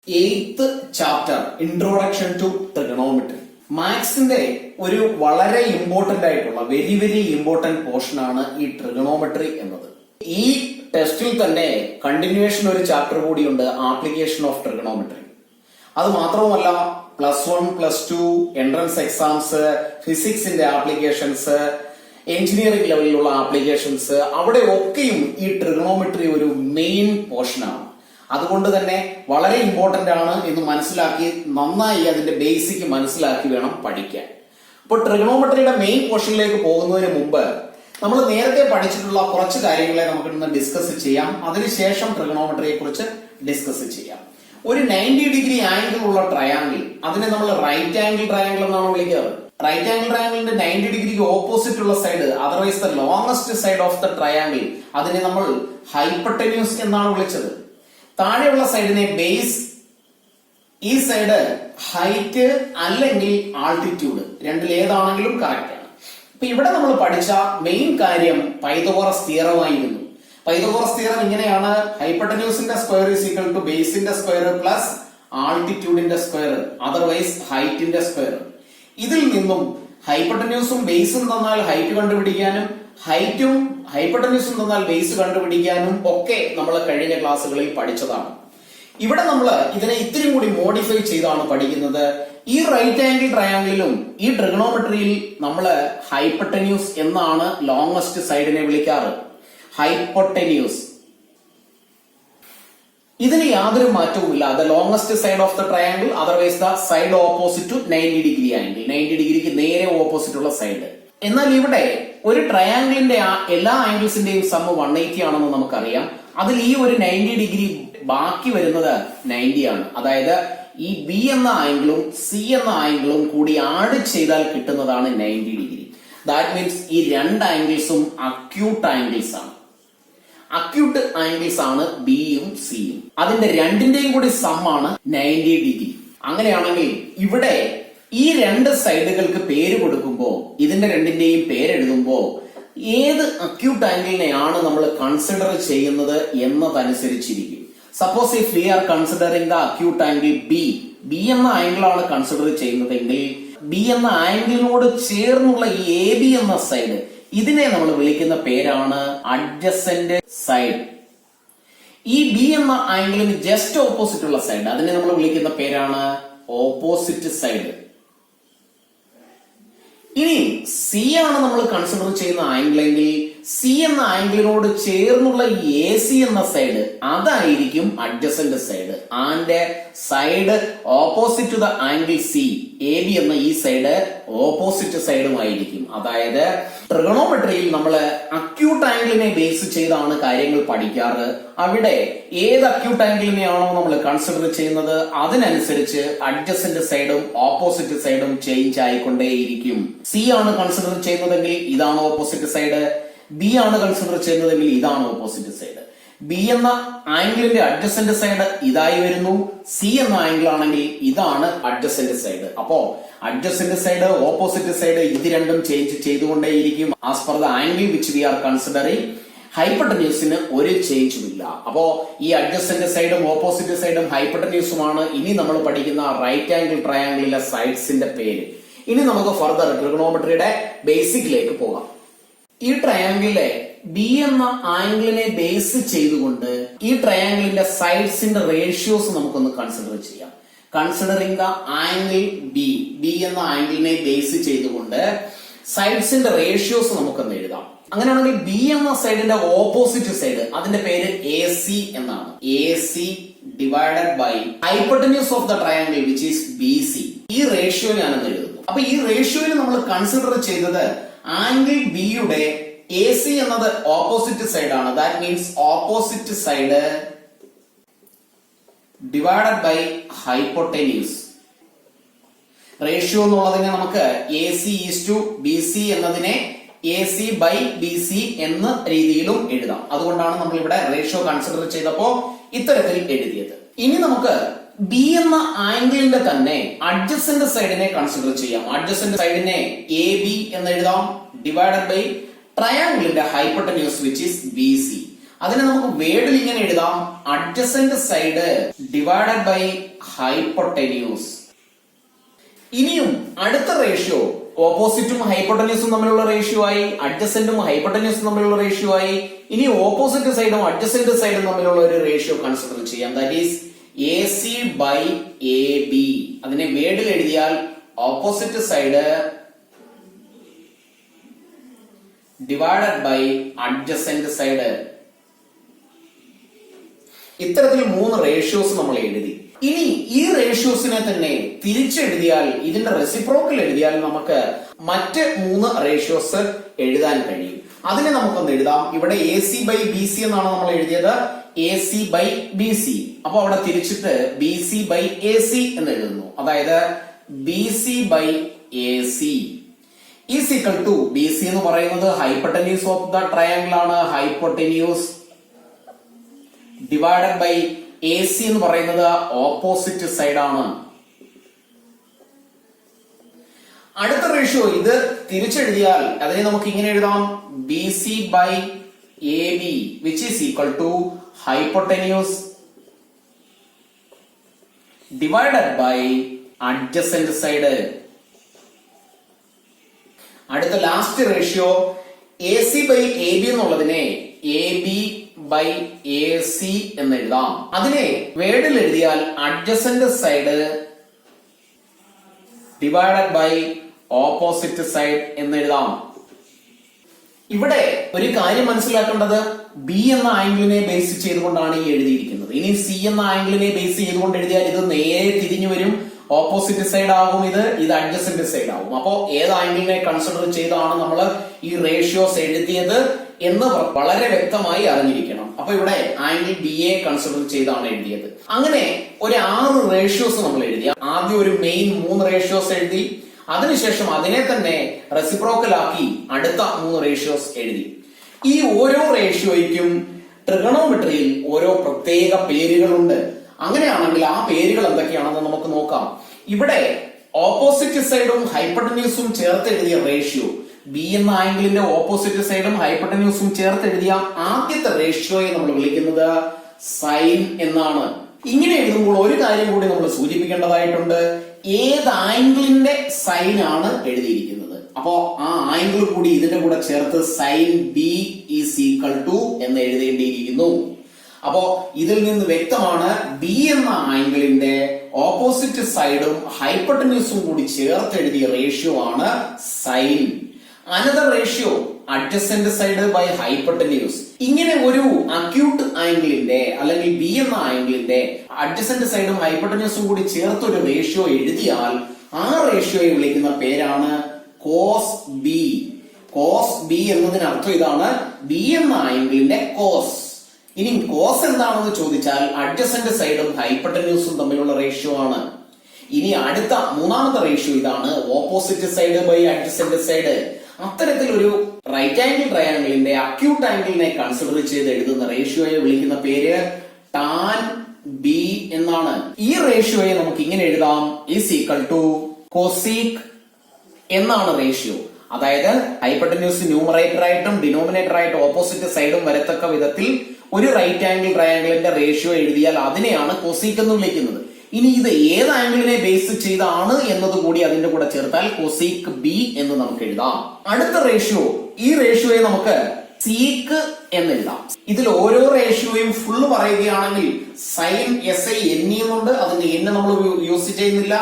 Eighth chapter introduction to trigonometry. മാത്സിന്റെ ഒരു വളരെ ഇമ്പോർട്ടന്റ് ആയിട്ടുള്ള വെരി ഇമ്പോർട്ടന്റ് പോർഷൻ ആണ് ഈ ട്രിഗണോമെട്രി എന്നത്. ഈ ടെസ്റ്റിൽ തന്നെ കണ്ടിന്യൂവേഷൻ ഒരു ചാപ്റ്റർ കൂടിയുണ്ട്, ആപ്ലിക്കേഷൻ ഓഫ് ട്രിഗണോമെട്രി. അത് മാത്രവുമല്ല +1 +2 എൻട്രൻസ് എക്സാംസ്, ഫിസിക്സിന്റെ ആപ്ലിക്കേഷൻസ്, എഞ്ചിനീയറിംഗ് ലെവലിലുള്ള ആപ്ലിക്കേഷൻസ്, അവിടെ ഒക്കെയും ഈ ട്രിഗണോമെട്രി ഒരു മെയിൻ പോർഷനാണ്. അതുകൊണ്ട് തന്നെ വളരെ ഇമ്പോർട്ടന്റ് ആണ് എന്ന് മനസ്സിലാക്കി നന്നായി അതിന്റെ ബേസിക് മനസ്സിലാക്കി വേണം പഠിക്കാൻ. അപ്പോൾ ട്രിഗണോമെട്രിയുടെ മെയിൻ പോർഷനിലേക്ക് പോകുന്നതിന് മുമ്പ് നമ്മൾ നേരത്തെ പഠിച്ചിട്ടുള്ള കുറച്ച് കാര്യങ്ങളെ നമുക്ക് ഇന്ന് ഡിസ്കസ് ചെയ്യാം. അതിനുശേഷം ട്രിഗണോമെട്രിയെ കുറിച്ച് ഡിസ്കസ് ചെയ്യാം. ഒരു 90 ഡിഗ്രി ആംഗിൾ ഉള്ള ട്രയാംഗിൾ, അതിനെ നമ്മൾ റൈറ്റ് ആംഗിൾ ട്രയാംഗിൾ എന്നാണ് വിളിക്കാറ്. റൈറ്റ് ആംഗിൾ ട്രയാംഗിളിന്റെ 90 ഡിഗ്രിക്ക് ഓപ്പോസിറ്റ് ഉള്ള side, otherwise the longest side of the triangle, അതിനെ നമ്മൾ ഹൈപ്പട്ടന്യൂസ് എന്നാണ് വിളിച്ചത്. താഴെയുള്ള സൈഡിനെ ബേസ്, ഈ സൈഡ് ഹൈറ്റ് അല്ലെങ്കിൽ ആൾട്ടിറ്റ്യൂഡ്, രണ്ടിൽ ഏതാണെങ്കിലും കറക്റ്റ് ആണ്. അപ്പൊ ഇവിടെ നമ്മൾ പഠിച്ച മെയിൻ കാര്യം പൈതഗോറസ് തിയറം ആയിരുന്നു. പൈതഗോറസ് തിയറം ഇങ്ങനെയാണ്: ഹൈപ്പട്ടന്യൂസിന്റെ സ്ക്വയർ ഈസ് ഈക്വൽ ടു ബേസിന്റെ സ്ക്വയർ പ്ലസ് ആൾട്ടിറ്റ്യൂഡിന്റെ സ്ക്വയർ, അതർവൈസ് ഹൈറ്റിന്റെ സ്ക്വയർ. ഇതിൽ നിന്നും ഹൈപ്പട്ടന്യൂസും ബേസും തന്നാൽ ഹൈറ്റ് കണ്ടുപിടിക്കാനും ഹൈറ്റും ഹൈപ്പട്ടന്യൂസും തന്നാൽ ബേസ് കണ്ടുപിടിക്കാനും ഒക്കെ നമ്മൾ കഴിഞ്ഞ ക്ലാസ്സുകളിൽ പഠിച്ചതാണ്. ഇവിടെ നമ്മൾ ഇതിനെ ഇത്തിരി കൂടി മോഡിഫൈ ചെയ്താണ് പഠിക്കുന്നത്. ഈ റൈറ്റ് ആംഗിൾ ട്രയാംഗിളിലും ഈ ട്രിഗണോമെട്രിയിൽ നമ്മൾ ഹൈപ്പട്ടന്യൂസ് എന്നാണ് ലോങ്സ്റ്റ് സൈഡിനെ വിളിക്കാറ്, ഹൈപ്പോട്ടന്യൂസ്. ഇതിന് യാതൊരു മാറ്റവുമില്ല. The longest side of the triangle, otherwise the side opposite to 90 degree angle, 90 ഡിഗ്രിക്ക് നേരെ ഓപ്പോസിറ്റ് ഉള്ള സൈഡ്. എന്നാൽ ഇവിടെ ഒരു ട്രയാംഗിളിന്റെ എല്ലാ ആംഗിൾസിന്റെയും സമ്മ് 180 ആണെന്ന് നമുക്കറിയാം. അതിൽ ഈ ഒരു 90 ഡിഗ്രി ബാക്കി വരുന്നത് 90 ആണ്. അതായത് ഈ ബി എന്ന ആംഗിളും സി എന്ന ആംഗിളും കൂടി ആഡ് ചെയ്താൽ കിട്ടുന്നതാണ് 90 ഡിഗ്രി. ദാറ്റ് മീൻസ് ഈ രണ്ട് ആംഗിൾസും അക്യൂട്ട് ആംഗിൾസ് ആണ്. അക്യൂട്ട് ആംഗിൾസ് ആണ് ബിയും സിയും. അതിന്റെ രണ്ടിന്റെയും കൂടി സമ്മാണ് 90 ഡിഗ്രി. അങ്ങനെയാണെങ്കിൽ ഇവിടെ ഈ രണ്ട് സൈഡുകൾക്ക് പേര് കൊടുക്കുമ്പോ, ഇതിന്റെ രണ്ടിന്റെയും പേരെഴുതുമ്പോ ഏത് അക്യൂട്ട് ആംഗിളിനെയാണ് നമ്മൾ കൺസിഡർ ചെയ്യുന്നത് എന്നതനുസരിച്ചിരിക്കും. Suppose if we are considering the acute angle B എന്ന ആംഗിൾ ആണ് കൺസിഡർ ചെയ്യുന്നതെങ്കിൽ ബി എന്ന ആംഗിളിനോട് ചേർന്നുള്ള ഈ എ ബി എന്ന സൈഡ്, ഇതിനെ നമ്മൾ വിളിക്കുന്ന പേരാണ് അഡ്ജസന്റ് സൈഡ്. ഈ ബി എന്ന ആംഗിളിന് ജസ്റ്റ് ഓപ്പോസിറ്റ് ഉള്ള സൈഡ്, അതിനെ നമ്മൾ വിളിക്കുന്ന പേരാണ് ഓപ്പോസിറ്റ് സൈഡ്. ഇനി സി ആണ് നമ്മൾ കൺസിഡർ ചെയ്യുന്ന ആംഗിൾ എങ്കിൽ സി എന്ന ആംഗിളിനോട് ചേർന്നുള്ള ഈ എ സി എന്ന സൈഡ്, അതായിരിക്കും adjacent side. And side opposite to the angle C, A B എന്ന ഈ സൈഡ് ഓപ്പോസിറ്റ് സൈഡുമായിരിക്കും. അതായത് ട്രിഗണോമെട്രിയിൽ നമ്മൾ അക്യൂട്ട് ആംഗിളിനെ ബേസ് ചെയ്താണ് കാര്യങ്ങൾ പഠിക്കാറ്. അവിടെ ഏത് അക്യൂട്ട് ആംഗിളിനെയാണോ നമ്മൾ കൺസിഡർ ചെയ്യുന്നത് അതിനനുസരിച്ച് അഡ്ജസന്റ് സൈഡും ഓപ്പോസിറ്റ് സൈഡും ചേഞ്ച് ആയിക്കൊണ്ടേയിരിക്കും. സി ആണ് കൺസിഡർ ചെയ്യുന്നതെങ്കിൽ ഇതാണ് ഓപ്പോസിറ്റ് സൈഡ്, ബി ആണ് കൺസിഡർ ചെയ്യുന്നതെങ്കിൽ ഇതാണ് ഓപ്പോസിറ്റ് സൈഡ്. ബി എന്ന ആംഗിളിന്റെ അഡ്ജസന്റ് സൈഡ് ഇതായി വരുന്നു, സി എന്ന ആംഗിൾ ആണെങ്കിൽ ഇതാണ് അഡ്ജസന്റ് സൈഡ്. അപ്പോ അഡ്ജസന്റ് സൈഡ്, ഓപ്പോസിറ്റ് സൈഡ്, ഇത് രണ്ടും ചേഞ്ച് ചെയ്തുകൊണ്ടേയിരിക്കും as per the angle which we are considering. ഹൈപ്പട്ടന്യൂസിന് ഒരു ചേഞ്ചും ഇല്ല. അപ്പോ ഈ അഡ്ജസന്റ് സൈഡും ഓപ്പോസിറ്റ് സൈഡും ഹൈപ്പട്ടന്യൂസുമാണ് ഇനി നമ്മൾ പഠിക്കുന്ന റൈറ്റ് ആംഗിൾ ട്രയാംഗിളിലെ സൈഡ്സിന്റെ പേര്. ഇനി നമുക്ക് ഫർദർ ട്രിഗണോമെട്രിയുടെ ബേസിക്കിലേക്ക് പോകാം. ഈ ട്രയാംഗിളിലെ ബി എന്ന ആംഗിളിനെ ബേസ് ചെയ്തുകൊണ്ട് ഈ ട്രയാംഗിളിന്റെ സൈഡ്സിന്റെ റേഷ്യോസ് നമുക്കൊന്ന് കൺസിഡർ ചെയ്യാം. കൺസിഡറിംഗ് ദ ആംഗിൾ ബി എന്ന ആംഗിളിനെ ബേസ് ചെയ്തുകൊണ്ട് സൈഡ്സിന്റെ റേഷ്യോസ് നമുക്കൊന്ന് എഴുതാം. അങ്ങനെയാണെങ്കിൽ ബി എന്ന സൈഡിന്റെ ഓപ്പോസിറ്റ് സൈഡ്, അതിന്റെ പേര് എ സി എന്നാണ്. A C divided by hypotenuse of the triangle which is B C. ഈ റേഷ്യോ ഞാനൊന്ന് എഴുതുന്നു. അപ്പൊ ഈ റേഷ്യോയിൽ നമ്മൾ കൺസിഡർ ചെയ്തത് ആംഗിൾ ബിയുടെ എ സി എന്നത് ഓപ്പോസിറ്റ് സൈഡ് ആണ്. That means opposite side divided by hypotenuse. Ratio എന്നുള്ളതിനെ നമുക്ക് A C is to B C എന്നതിനെ A C by B C എന്ന രീതിയിലും എഴുതാം. അതുകൊണ്ടാണ് നമ്മൾ ഇവിടെ റേഷ്യോ കൺസിഡർ ചെയ്തപ്പോ ഇത്തരത്തിൽ എഴുതിയത്. ഇനി നമുക്ക് ബി എന്ന ആംഗിളിന്റെ തന്നെ അഡ്ജസന്റ് സൈഡിനെ കൺസിഡർ ചെയ്യാം. അഡ്ജസന്റ് സൈഡിനെ എ ബി എന്ന് എഴുതാം, ഡിവൈഡഡ് ബൈ ട്രയാംഗിളിന്റെ hypotenuse which is B C. അതിനെ നമുക്ക് വേർഡിൽ ഇങ്ങനെ എഴുതാം, adjacent side divided by hypotenuse. ഇനിയും അടുത്ത റേഷ്യോ ഓപ്പോസിറ്റും ഹൈപ്പോട്ടന്യൂസും തമ്മിലുള്ള റേഷ്യോ ആയി, അഡ്ജസന്റും ഹൈപ്പോട്ടന്യൂസും തമ്മിലുള്ള റേഷ്യോ ആയി. ഇനി ഓപ്പോസിറ്റ് സൈഡും അഡ്ജസന്റ് സൈഡും തമ്മിലുള്ള ഒരു റേഷ്യോ കൺസിഡർ ചെയ്യാം. That is AC by AB. അതിനെ വേർഡിൽ എഴുതിയാൽ opposite side divided by adjacent side. ഇത്തരത്തിൽ 3 റേഷ്യോസ് നമ്മൾ എഴുതി. ഇനി ഈ റേഷ്യോസിനെ തന്നെ തിരിച്ചെഴുതിയാൽ, ഇതിന്റെ റെസിപ്രോക്കൽ എഴുതിയാൽ നമുക്ക് മറ്റ് 3 റേഷ്യോസ് എഴുതാൻ കഴിയും. അതിനെ നമുക്കൊന്ന് എഴുതാം. ഇവിടെ AC ബൈ BC എന്നാണ് നമ്മൾ എഴുതിയത്, AC ബൈ BC. അപ്പൊ അവിടെ തിരിച്ചിട്ട് BC ബൈ AC എന്ന് എഴുതുന്നു. അതായത് BC by AC is equal to, BC എന്ന് പറയുന്നത് ഹൈപ്പോട്ടന്യൂസ് ഓഫ് ദ ട്രയാങ്കിൾ ആണ്, ഹൈപ്പോട്ടന്യൂസ് ഡിവൈഡഡ് ബൈ AC എന്ന് പറയുന്നത് ഓപ്പോസിറ്റ് സൈഡ് ആണ്. അടുത്ത റേഷ്യോ ഇത് തിരിച്ചെഴുതിയാൽ അതിനെ നമുക്ക് ഇങ്ങനെ എഴുതാം, BC by AB which is equal to hypotenuse divided by adjacent side. അടുത്ത last ratio AC by AB എന്നുള്ളതിനെ AB ബൈ AC എന്ന് എഴുതാം. അതിനെ വേർഡിൽ എഴുതിയാൽ adjacent side divided by opposite side എന്ന് എഴുതാം. ഇവിടെ ഒരു കാര്യം മനസ്സിലാക്കേണ്ടത്, B എന്ന ആംഗിളിനെ ബേസ് ചെയ്തുകൊണ്ടാണ് ഈ എഴുതിയിരിക്കുന്നത്. ഇനി C എന്ന ആംഗിളിനെ ബേസ് ചെയ്തുകൊണ്ട് എഴുതിയാൽ ഇത് നേരെ തിരിഞ്ഞു വരും, ഓപ്പോസിറ്റ് സൈഡ് ആകും, ഇത് അഡ്ജസന്റ് സൈഡ് ആകും. അപ്പോ ഏത് ആംഗിളിനെ കൺസിഡർ ചെയ്താണ് നമ്മൾ ഈ റേഷ്യോസ് എഴുതിയത് എന്ന് വളരെ വ്യക്തമായി അറിഞ്ഞിരിക്കണം. അപ്പൊ ഇവിടെ ആംഗിൾ BA കൺസിഡർ ചെയ്താണ് എഴുതിയത്. അങ്ങനെ ഒരു 6 റേഷ്യോസ് നമ്മൾ എഴുതി. ആദ്യം ഒരു മെയിൻ 3 റേഷ്യോസ് എഴുതി, അതിനുശേഷം അതിനെ തന്നെ റെസിപ്രോക്കൽ ആക്കി അടുത്ത 3 റേഷ്യോസ് എഴുതി. ഈ ഓരോ റേഷ്യോയ്ക്കും ട്രിഗണോമെട്രിയിൽ ഓരോ പ്രത്യേക പേരുകളുണ്ട്. അങ്ങനെയാണെങ്കിൽ ആ പേരുകൾ എന്തൊക്കെയാണെന്ന് നമുക്ക് നോക്കാം. ഇവിടെ ഓപ്പോസിറ്റ് സൈഡും ഹൈപ്പോട്ടന്യൂസും ചേർത്ത് എഴുതിയ റേഷ്യോ, B എന്ന ആംഗിളിന്റെ ഓപ്പോസിറ്റ് സൈഡും ഹൈപ്പോട്ടന്യൂസും ചേർത്ത് എഴുതിയ ആദ്യത്തെ റേഷ്യോയെ നമ്മൾ വിളിക്കുന്നത് സൈൻ എന്നാണ്. ഇങ്ങനെ എഴുതുമ്പോൾ ഒരു കാര്യം കൂടി നമ്മൾ സൂചിപ്പിക്കേണ്ടതായിട്ടുണ്ട്, ഏത് ആംഗിളിന്റെ സൈൻ ആണ് എഴുതിയിരിക്കുന്നത്. അപ്പോ ആ ആംഗിൾ കൂടി ഇതിന്റെ കൂടെ ചേർത്ത് sine B is equal to എന്ന് എഴുതേണ്ടിയിരിക്കുന്നു. അപ്പോ ഇതിൽ നിന്ന് വ്യക്തമാണ്, B എന്ന ആംഗിളിന്റെ ഓപ്പോസിറ്റ് സൈഡും ഹൈപ്പോട്ടന്യൂസും കൂടി ചേർത്ത് എഴുതിയ റേഷ്യോ ആണ് sign. Another ratio adjacent side by hypotenuse. ഇങ്ങനെ ഒരു അക്യൂട്ട് ആംഗിളിന്റെ അല്ലെങ്കിൽ B എന്ന ആംഗിളിന്റെ അഡ്ജസന്റ് സൈഡും ഹൈപ്പോട്ടന്യൂസും കൂടി ചേർത്ത് ഒരു റേഷ്യോ എഴുതിയാൽ ആ റേഷ്യോയെ വിളിക്കുന്ന പേരാണ് കോസ് B. കോസ് B എന്നതിനർത്ഥം ഇതാണ്, B എന്ന ആംഗിളിന്റെ കോസ്. ഇനി കോസ് എന്താണെന്ന് ചോദിച്ചാൽ അഡ്ജസന്റ് സൈഡും ഹൈപ്പോട്ടന്യൂസും തമ്മിലുള്ള റേഷ്യോ ആണ്. ഇനി അടുത്ത 3ാമത്തെ റേഷ്യോ ഇതാണ്, opposite side by adjacent side. അത്തരത്തിൽ ഒരു റൈറ്റ് ആംഗിൾ ട്രയാംഗിളിന്റെ അക്യൂട്ട് ആംഗിളിനെ കൺസിഡർ ചെയ്ത് എഴുതുന്ന റേഷ്യോയെ വിളിക്കുന്ന പേര് ടാൻ B എന്നാണ്. ഈ റേഷ്യോയെ നമുക്ക് ഇങ്ങനെ എഴുതാം, ഈസ് ഈക്വൽ ടു കോസീക് എന്നാണ് റേഷ്യോ. അതായത് ഹൈപ്പോട്ടന്യൂസ് ന്യൂമറേറ്റർ ആയിട്ടും ഡിനോമിനേറ്റർ ആയിട്ടും ഓപ്പോസിറ്റ് സൈഡും വരത്തക്ക വിധത്തിൽ ഒരു റൈറ്റ് ആംഗിൾ ട്രയാംഗിളിന്റെ റേഷ്യോ എഴുതിയാൽ അതിനെയാണ് കോസീക് എന്ന് വിളിക്കുന്നത്. ഇനി ഇത് ഏത് ആംഗിളിനെ ബേസ് ചെയ്താണ് എന്നത് കൂടി അതിന്റെ കൂടെ ചേർത്താൽ കോസീക് B എന്ന് നമുക്ക് എഴുതാം. അടുത്ത റേഷ്യോ, ഈ റേഷ്യോയെ നമുക്ക് സീക്ക് എന്ന് എഴുതാം. ഇതിൽ ഓരോ റേഷ്യോയും ഫുള്ള് പറയുകയാണെങ്കിൽ സൈൻ SI NE എന്നുണ്ട്, അതിന്റെ N നമ്മൾ യൂസ് ചെയ്യുന്നില്ല.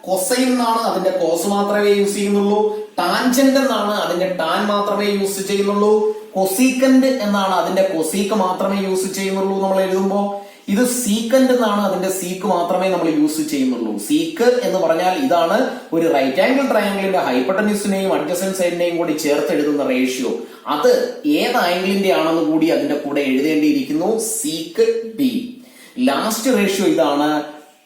കൊസൈൻ എന്നാണ്, അതിന്റെ കോസ് മാത്രമേ യൂസ് ചെയ്യുന്നുള്ളൂ. ടാൻജന്റ് എന്നാണ്, അതിന്റെ ടാൻ മാത്രമേ യൂസ് ചെയ്യുന്നുള്ളൂ. കൊസീക്കന്റ് എന്നാണ്, അതിന്റെ കൊസീക്ക് മാത്രമേ യൂസ് ചെയ്യുന്നുള്ളൂ. നമ്മൾ എഴുതുമ്പോ ഇത് സീക്കന്റ് എന്നാണ്, അതിന്റെ സീക്ക് മാത്രമേ നമ്മൾ യൂസ് ചെയ്യുന്നുള്ളൂ. സീക്ക് എന്ന് പറഞ്ഞാൽ ഇതാണ് ഒരു റൈറ്റ് ആംഗിൾ ട്രയാംഗിളിന്റെ ഹൈപ്പോട്ടന്യൂസിനെയും അഡ്ജസന്റ് സൈഡിനെയും കൂടി ചേർത്ത് എഴുതുന്ന റേഷ്യോ. അത് ഏത് ആംഗിളിന്റെ ആണെന്ന് കൂടി അതിന്റെ കൂടെ എഴുതേണ്ടിയിരിക്കുന്നു, സീക്ക് B. ലാസ്റ്റ് റേഷ്യോ ഇതാണ്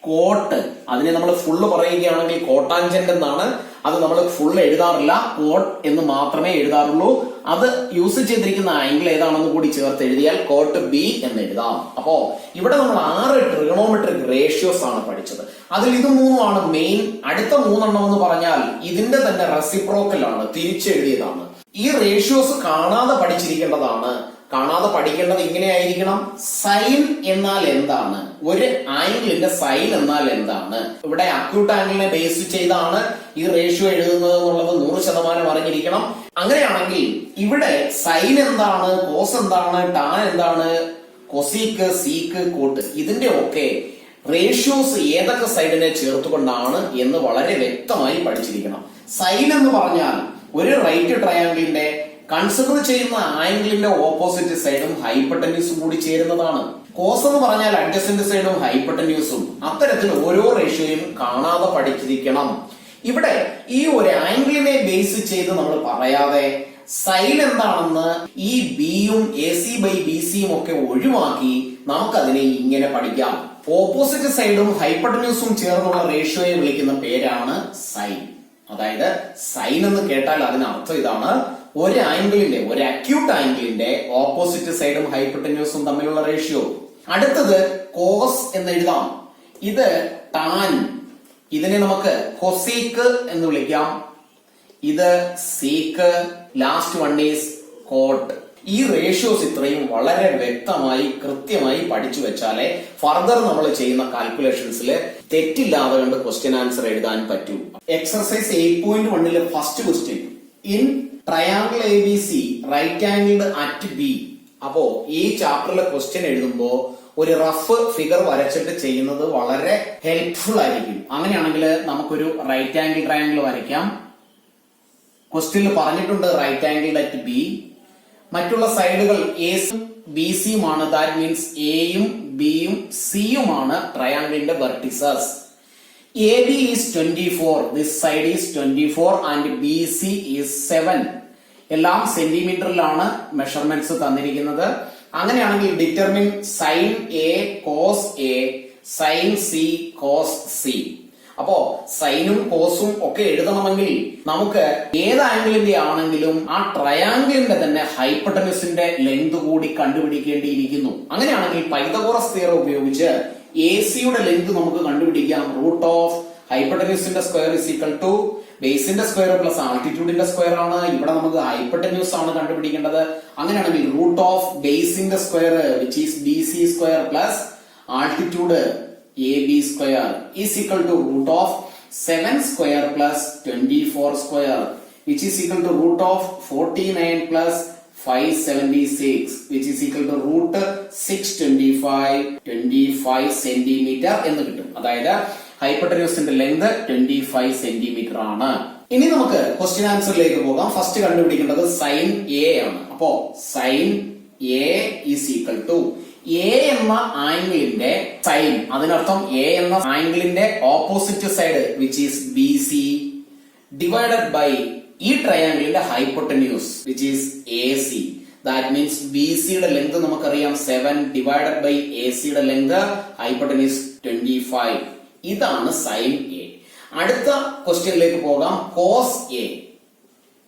കോട്ട്. അതിനെ നമ്മൾ ഫുള്ള് പറയുകയാണെങ്കിൽ കോട്ടാൻജന്റ് എന്നാണ്. അത് നമ്മൾ ഫുൾ എഴുതാറില്ല, കോട്ട് എന്ന് മാത്രമേ എഴുതാറുള്ളൂ. അത് യൂസ് ചെയ്തിരിക്കുന്ന ആംഗിൾ ഏതാണെന്ന് കൂടി ചേർത്ത് എഴുതിയാൽ കോട്ട് B എന്ന് എഴുതാം. അപ്പോ ഇവിടെ നമ്മൾ 6 ട്രിഗണോമെട്രിക് റേഷ്യോസ് ആണ് പഠിച്ചത്. അതിൽ ഇത് 3ആണ് മെയിൻ. അടുത്ത 3 എന്ന് പറഞ്ഞാൽ ഇതിന്റെ തന്നെ റെസിപ്രോക്കൽ ആണ്, തിരിച്ചെഴുതിയതാണ്. ഈ റേഷ്യോസ് കാണാതെ പഠിച്ചിരിക്കേണ്ടതാണ്. കാണാതെ പഠിക്കേണ്ടത് ഇങ്ങനെയായിരിക്കണം. സൈൻ എന്നാൽ എന്താണ്, ഒരു ആംഗിളിന്റെ സൈൻ എന്നാൽ എന്താണ്. ഇവിടെ അക്യൂട്ട് ആംഗിളിനെ ബേസ് ചെയ്താണ് ഈ റേഷ്യോ എഴുതുന്നത് എന്നുള്ളത് 100% അറിഞ്ഞിരിക്കണം. അങ്ങനെയാണെങ്കിൽ ഇവിടെ സൈൻ എന്താണ്, കോസ് എന്താണ്, ടാൻ എന്താണ്, കൊസീക്ക്, സീക്ക്, കോട്ട്, ഇതിന്റെ ഒക്കെ റേഷ്യോസ് ഏതൊക്കെ സൈഡിനെ ചേർത്തുകൊണ്ടാണ് എന്ന് വളരെ വ്യക്തമായി പഠിച്ചിരിക്കണം. സൈൻ എന്ന് പറഞ്ഞാൽ ഒരു റൈറ്റ് ട്രയാംഗിളിന്റെ കൺസിഡർ ചെയ്യുന്ന ആംഗിളിന്റെ ഓപ്പോസിറ്റ് സൈഡും ഹൈപ്പട്ടന്യൂസും കൂടി ചേരുന്നതാണ്. കോസ് എന്ന് പറഞ്ഞാൽ അഡ്ജസന്റ് സൈഡും ഹൈപ്പട്ടന്യൂസും. അത്തരത്തിൽ ഓരോ റേഷ്യോയും കാണാതെ പഠിച്ചിരിക്കണം. ഇവിടെ ഈ ഒരു ആംഗിളിനെ ബേസ് ചെയ്ത് നമ്മൾ പറയാതെ സൈൻ എന്താണെന്ന് ഈ ബിയും AC/BC ഒക്കെ ഒഴിവാക്കി നമുക്കതിനെ ഇങ്ങനെ പഠിക്കാം. ഓപ്പോസിറ്റ് സൈഡും ഹൈപ്പട്ടന്യൂസും ചേർന്നുള്ള റേഷ്യോയെ വിളിക്കുന്ന പേരാണ് സൈൻ. അതായത് സൈൻ എന്ന് കേട്ടാൽ അതിനർത്ഥം ഇതാണ്, ഒരു ആംഗിളിന്റെ, ഒരു അക്യൂട്ട് ആംഗിളിന്റെ ഓപ്പോസിറ്റ് സൈഡും ഹൈപ്പട്ടന്യൂസും തമ്മിലുള്ള റേഷ്യോ. അടുത്തത് കോസ് എന്ന് എഴുതാം. ഇത് ടാൻ, ഇതിനെ നമുക്ക് കൊസീക്ക് എന്ന് വിളിക്കാം. ഇത് sec, last one is cot. ഈ റേഷ്യോസ് ഇത്രയും വളരെ വ്യക്തമായി കൃത്യമായി പഠിച്ചു വെച്ചാലേ ഫർദർ നമ്മൾ ചെയ്യുന്ന കാൽക്കുലേഷൻസിൽ തെറ്റില്ലാതെ കണ്ട് ക്വസ്റ്റ്യൻ ആൻസർ എഴുതാൻ പറ്റൂ. Exercise 8.1 first question, in triangle ABC right angled at B. അപ്പോ ഈ ചാപ്റ്ററിലെ ക്വസ്റ്റ്യൻ എഴുതുമ്പോ ഒരു റഫ് ഫിഗർ വരച്ചിട്ട് ചെയ്യുന്നത് വളരെ ഹെൽപ്ഫുൾ ആയിരിക്കും. അങ്ങനെയാണെങ്കിൽ നമുക്കൊരു റൈറ്റ് ആംഗിൾ ട്രയാംഗിൾ വരയ്ക്കാം. ക്വസ്റ്റ്യനിൽ പറഞ്ഞിട്ടുണ്ട് റൈറ്റ് ആംഗിൾഡ് അറ്റ് ബി. മറ്റുള്ള സൈഡുകൾ എയും BCയുമാണ്. ദാറ്റ് മീൻസ് എയും ബിയും സിയുമാണ് ട്രയാംഗിളിന്റെ vertices. AB is 24, this side is 24 and BC is 7. എല്ലാം സെന്റിമീറ്ററിലാണ് മെഷർമെന്റ്സ് തന്നിരിക്കുന്നത്. അങ്ങനെയാണെങ്കിൽ determine sine A cos A, sine C cos C. അപ്പോ സൈനും കോസും ഒക്കെ എഴുതണമെങ്കിൽ നമുക്ക് ഏത് ആംഗിളിന്റെ ആണെങ്കിലും ആ ട്രയാംഗിളിന്റെ തന്നെ ഹൈപ്പട്ടന്യൂസിന്റെ ലെങ്ത് കൂടി കണ്ടുപിടിക്കേണ്ടിയിരിക്കുന്നു. അങ്ങനെയാണെങ്കിൽ പൈതഗോറസ് തിയറം ഉപയോഗിച്ച് AC-യുടെ ലെങ്ത് നമുക്ക് കണ്ടുപിടിക്കാം. റൂട്ട് ഓഫ് ഹൈപ്പട്ടന്യൂസിന്റെ സ്ക്വയർ ഇസ് ഈക്വൽ ടു ബേസിന്റെ സ്ക്വയർ പ്ലസ് ആൾട്ടിറ്റ്യൂഡിന്റെ സ്ക്വയർ ആണ്. ഇവിടെ നമുക്ക് ഹൈപ്പട്ടന്യൂസ് ആണ് കണ്ടുപിടിക്കേണ്ടത്. അങ്ങനെയാണെങ്കിൽ റൂട്ട് ഓഫ് ബേസിന്റെ square which is BC square plus altitude AB square is equal to root of 7 square plus 24 square which is equal to root of 49 plus 576 which is equal to root 625 centimetre എന്ന് കിട്ടും. അതായത് ഹൈപ്പട്ടന്യൂസിന്റെ length 25 centimetre ആണ്. ഇനി നമുക്ക് question ആൻസറിലേക്ക് പോകാം. First കണ്ടുപിടിക്കേണ്ടത് sign A ആണ്. അപ്പോ sign A is equal to A എന്ന ആംഗിളിന്റെ സൈൻ, അതിനർത്ഥം A എന്ന ആംഗിളിന്റെ opposite side which is BC divided by ഈ ട്രയാംഗിളിന്റെ hypotenuse which is AC. That means BCയുടെ ലെങ്ത് നമുക്കറിയാം 7 ഡിവൈഡഡ് ബൈ ACയുടെ ലെങ്ത് ഹൈപ്പോട്ടന്യൂസ് 25. ഇതാണ് സൈൻ A. അടുത്ത ക്വസ്റ്റ്യനിലേക്ക് പോകാം. Cos A.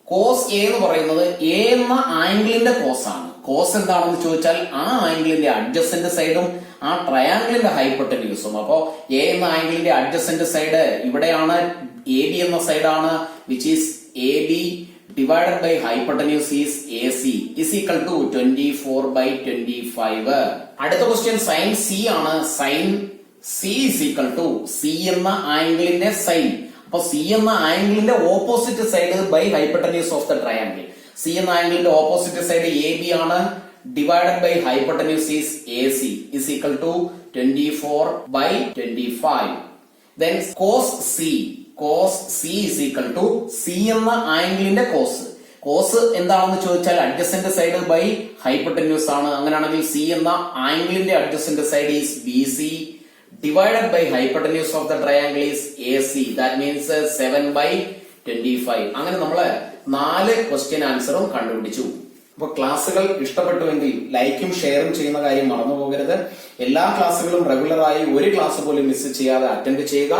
കോസ് A എന്ന് പറയുന്നത് A എന്ന ആംഗിളിന്റെ കോസ് ആണ്. കോസ് എന്താണെന്ന് ചോദിച്ചാൽ ആ ആംഗിളിന്റെ അഡ്ജസന്റ് സൈഡും ആ ട്രയാംഗിളിന്റെ ഹൈപ്പോട്ടന്യൂസും. അപ്പോ A എന്ന ആംഗിളിന്റെ അഡ്ജസന്റ് സൈഡ് ഇവിടെയാണ്, AB എന്ന സൈഡാണ് which is AB divided by hypotenuse is AC is equal to 24/25. അടുത്ത ക്വസ്റ്റ്യൻ സൈൻ C ആണ്. Sine C is equal to C എന്ന ആംഗിളിന്റെ സൈൻ. അപ്പൊ C എന്ന ആംഗിളിന്റെ opposite side by hypotenuse of the triangle. C എന്ന ആംഗിളിന്റെ ഓപ്പോസിറ്റ് സൈഡ് AB ആണ്. Divided by hypotenuse is AC is equal to 24/25. Then cos C. Cos C is equal to C എന്ന ആംഗിളിന്റെ cos. Cos എന്താണെന്ന് ചോദിച്ചാൽ adjacent side by hypotenuse ആണ്. അങ്ങനെയാണെങ്കിൽ C എന്ന ആംഗിളിന്റെ adjacent side is BC divided by hypotenuse of the triangle is AC. That means 7/25. അങ്ങനെ നമ്മള് 4 question ആൻസറും കണ്ടുപിടിച്ചു. അപ്പൊ ക്ലാസ്സുകൾ ഇഷ്ടപ്പെട്ടുവെങ്കിൽ ലൈക്കും ഷെയറും ചെയ്യുന്ന കാര്യം മറന്നു പോകരുത്. എല്ലാ ക്ലാസ്സുകളും റെഗുലറായി ഒരു ക്ലാസ് പോലും മിസ് ചെയ്യാതെ അറ്റൻഡ് ചെയ്യുക.